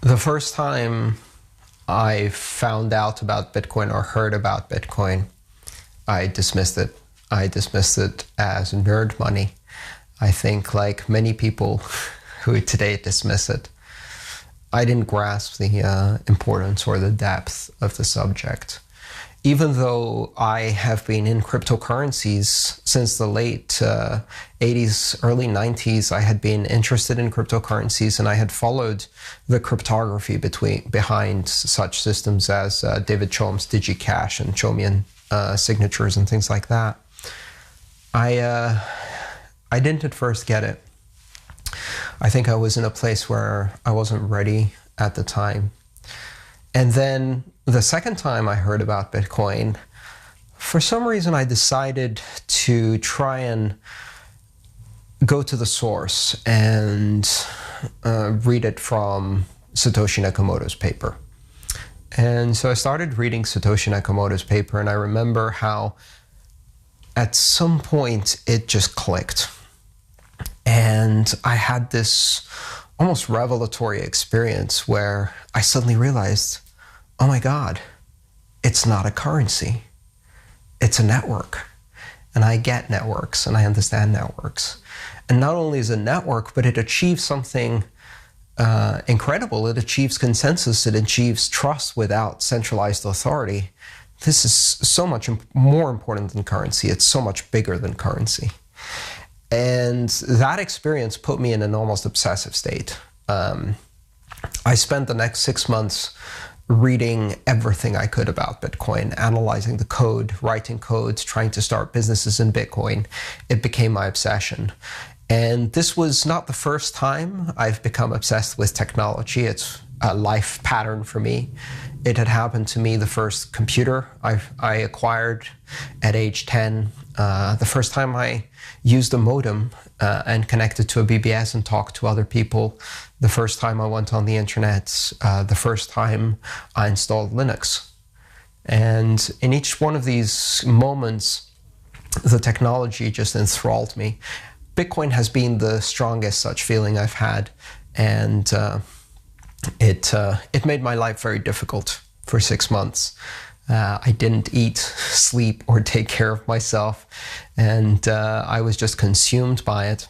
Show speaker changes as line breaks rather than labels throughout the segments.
The first time I found out about Bitcoin or heard about Bitcoin, I dismissed it. I dismissed it as nerd money. I think, like many people who today dismiss it, I didn't grasp the importance or the depth of the subject. Even though I have been in cryptocurrencies since the late 80s, early 90s, I had been interested in cryptocurrencies and I had followed the cryptography behind such systems as David Chaum's DigiCash and Chaumian signatures and things like that. I didn't at first get it. I think I was in a place where I wasn't ready at the time. And then the second time I heard about Bitcoin, for some reason I decided to try and go to the source and read it from Satoshi Nakamoto's paper. And so I started reading Satoshi Nakamoto's paper, and I remember how at some point it just clicked. And I had this almost revelatory experience where I suddenly realized, oh my God, it's not a currency. It's a network. And I get networks and I understand networks. And not only is it a network, but it achieves something incredible. It achieves consensus. It achieves trust without centralized authority. This is so much more important than currency. It's so much bigger than currency. And that experience put me in an almost obsessive state. I spent the next 6 months reading everything I could about Bitcoin, analyzing the code, writing codes, trying to start businesses in Bitcoin. It became my obsession. And this was not the first time I've become obsessed with technology. It's a life pattern for me. It had happened to me the first computer I acquired at age 10. The first time I used a modem and connected to a BBS and talked to other people. The first time I went on the internet. The first time I installed Linux. And in each one of these moments, the technology just enthralled me. Bitcoin has been the strongest such feeling I've had. And it made my life very difficult for 6 months. I didn't eat, sleep, or take care of myself, and I was just consumed by it.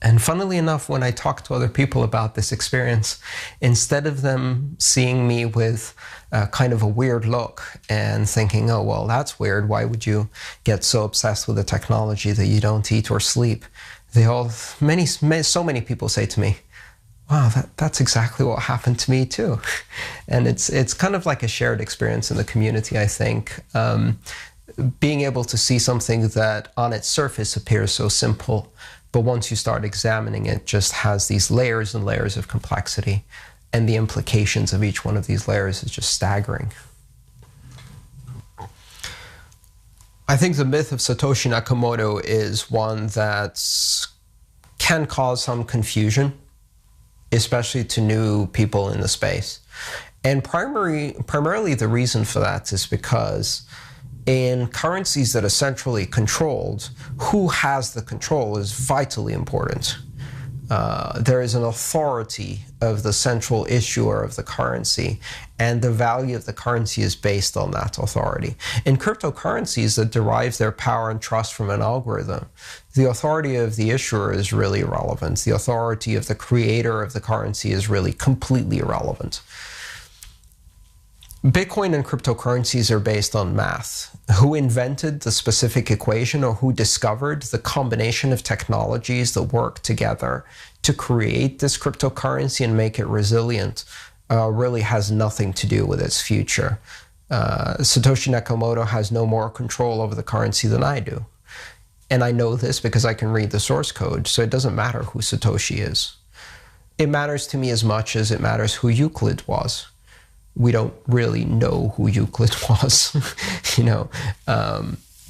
And funnily enough, when I talked to other people about this experience, instead of them seeing me with kind of a weird look and thinking, oh, well, that's weird, why would you get so obsessed with the technology that you don't eat or sleep? So many people say to me, wow, that's exactly what happened to me too. And it's kind of like a shared experience in the community, I think. Being able to see something that on its surface appears so simple, but once you start examining it, just has these layers and layers of complexity. And the implications of each one of these layers is just staggering. I think the myth of Satoshi Nakamoto is one that can cause some confusion, especially to new people in the space. And primarily the reason for that is because in currencies that are centrally controlled, who has the control is vitally important. There is an authority of the central issuer of the currency, and the value of the currency is based on that authority. In cryptocurrencies that derive their power and trust from an algorithm, the authority of the issuer is really irrelevant. The authority of the creator of the currency is really completely irrelevant. Bitcoin and cryptocurrencies are based on math. Who invented the specific equation or who discovered the combination of technologies that work together to create this cryptocurrency and make it resilient really has nothing to do with its future. Satoshi Nakamoto has no more control over the currency than I do. And I know this because I can read the source code, so it doesn't matter who Satoshi is. It matters to me as much as it matters who Euclid was. We don't really know who Euclid was.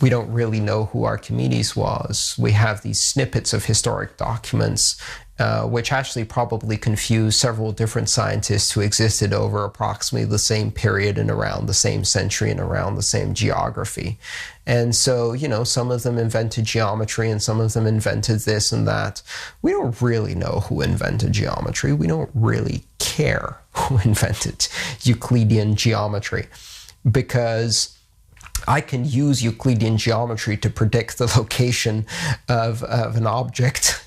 We don't really know who Archimedes was. We have these snippets of historic documents, which actually probably confuse several different scientists who existed over approximately the same period and around the same century and around the same geography. And so, some of them invented geometry and some of them invented this and that. We don't really know who invented geometry. We don't really care care who invented Euclidean geometry, because I can use Euclidean geometry to predict the location of an object.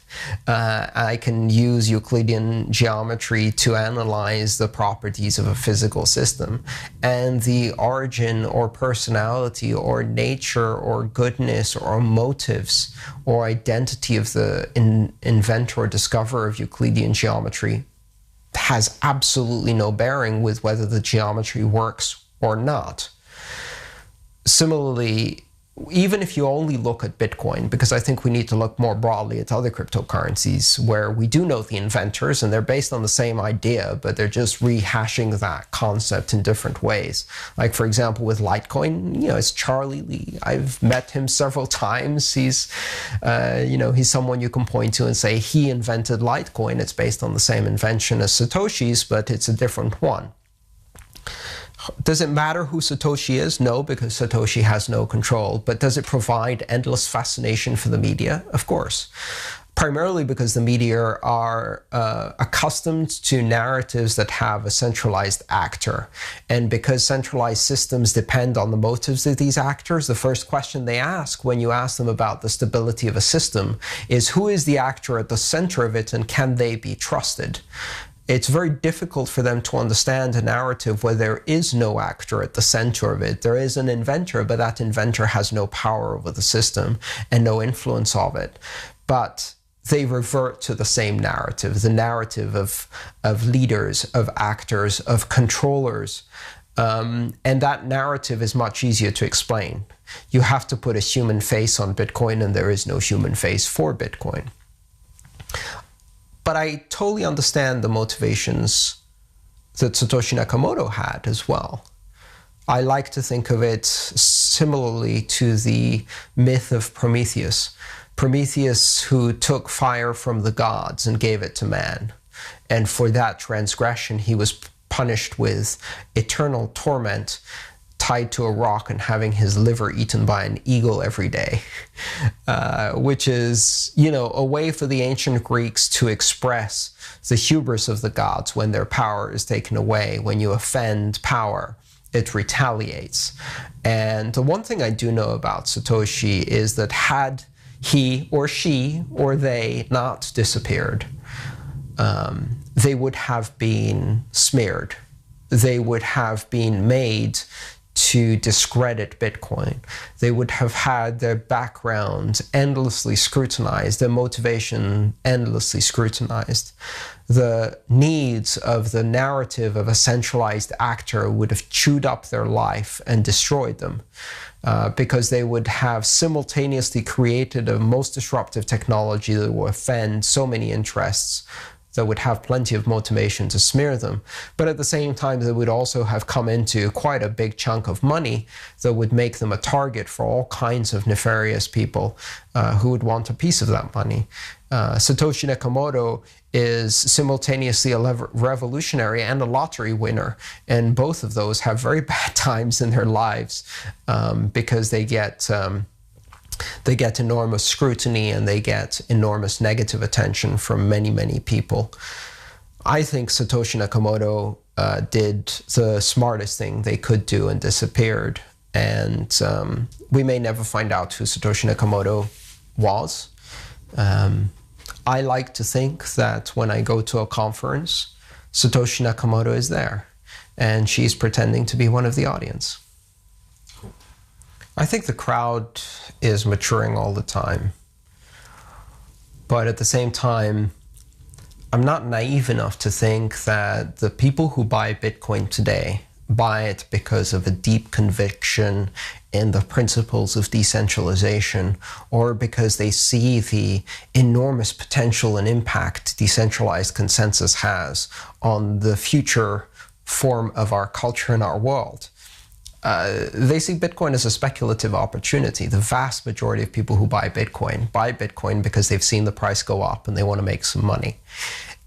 I can use Euclidean geometry to analyze the properties of a physical system, and the origin or personality or nature or goodness or motives or identity of the inventor or discoverer of Euclidean geometry has absolutely no bearing with whether the geometry works or not. Similarly, even if you only look at Bitcoin, because I think we need to look more broadly at other cryptocurrencies where we do know the inventors and they're based on the same idea, but they're just rehashing that concept in different ways. Like, for example, with Litecoin, it's Charlie Lee. I've met him several times. He's, he's someone you can point to and say he invented Litecoin. It's based on the same invention as Satoshi's, but it's a different one. Does it matter who Satoshi is? No, because Satoshi has no control. But does it provide endless fascination for the media? Of course. Primarily because the media are accustomed to narratives that have a centralized actor. And because centralized systems depend on the motives of these actors, the first question they ask when you ask them about the stability of a system is, who is the actor at the center of it and can they be trusted? It's very difficult for them to understand a narrative where there is no actor at the center of it. There is an inventor, but that inventor has no power over the system and no influence of it. But they revert to the same narrative, the narrative of leaders, of actors, of controllers. And that narrative is much easier to explain. You have to put a human face on Bitcoin, and there is no human face for Bitcoin. But I totally understand the motivations that Satoshi Nakamoto had as well. I like to think of it similarly to the myth of Prometheus. Prometheus, who took fire from the gods and gave it to man. And for that transgression, he was punished with eternal torment, tied to a rock and having his liver eaten by an eagle every day, which is, a way for the ancient Greeks to express the hubris of the gods when their power is taken away. When you offend power, it retaliates. And the one thing I do know about Satoshi is that had he or she or they not disappeared, they would have been smeared. They would have been made to discredit Bitcoin. They would have had their background endlessly scrutinized, their motivation endlessly scrutinized. The needs of the narrative of a centralized actor would have chewed up their life and destroyed them, because they would have simultaneously created a most disruptive technology that will offend so many interests that would have plenty of motivation to smear them. But at the same time, they would also have come into quite a big chunk of money that would make them a target for all kinds of nefarious people who would want a piece of that money. Satoshi Nakamoto is simultaneously a revolutionary and a lottery winner. And both of those have very bad times in their lives because they get enormous scrutiny and they get enormous negative attention from many, many people. I think Satoshi Nakamoto did the smartest thing they could do and disappeared. And we may never find out who Satoshi Nakamoto was. I like to think that when I go to a conference, Satoshi Nakamoto is there and she's pretending to be one of the audience. I think the crowd is maturing all the time. But at the same time, I'm not naive enough to think that the people who buy Bitcoin today buy it because of a deep conviction in the principles of decentralization, or because they see the enormous potential and impact decentralized consensus has on the future form of our culture and our world. They see Bitcoin as a speculative opportunity. The vast majority of people who buy Bitcoin because they've seen the price go up and they want to make some money.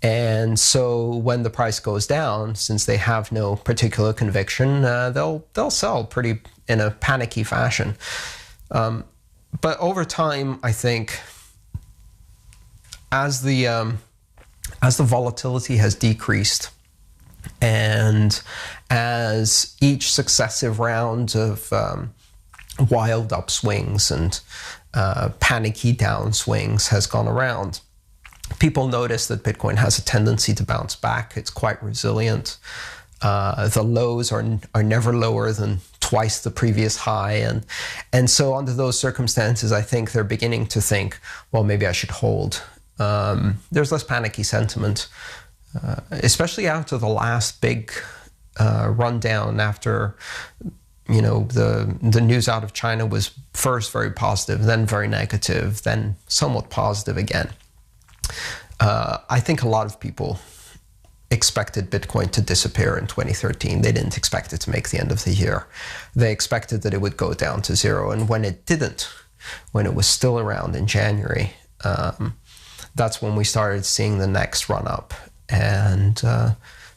And so when the price goes down, since they have no particular conviction, they'll sell pretty in a panicky fashion. But over time, I think, as the volatility has decreased, And as each successive round of wild upswings and panicky downswings has gone around, people notice that Bitcoin has a tendency to bounce back. It's quite resilient. The lows are never lower than twice the previous high. And so under those circumstances, I think they're beginning to think, well, maybe I should hold. There's less panicky sentiment, especially after the last big rundown, after the news out of China was first very positive, then very negative, then somewhat positive again. I think a lot of people expected Bitcoin to disappear in 2013. They didn't expect it to make the end of the year. They expected that it would go down to zero. And when it didn't, when it was still around in January, that's when we started seeing the next run up. And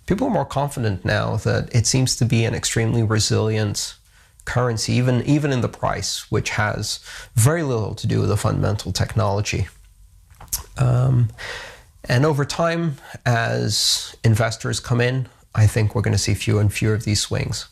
people are more confident now that it seems to be an extremely resilient currency, even in the price, which has very little to do with the fundamental technology. And over time, as investors come in, I think we're going to see fewer and fewer of these swings.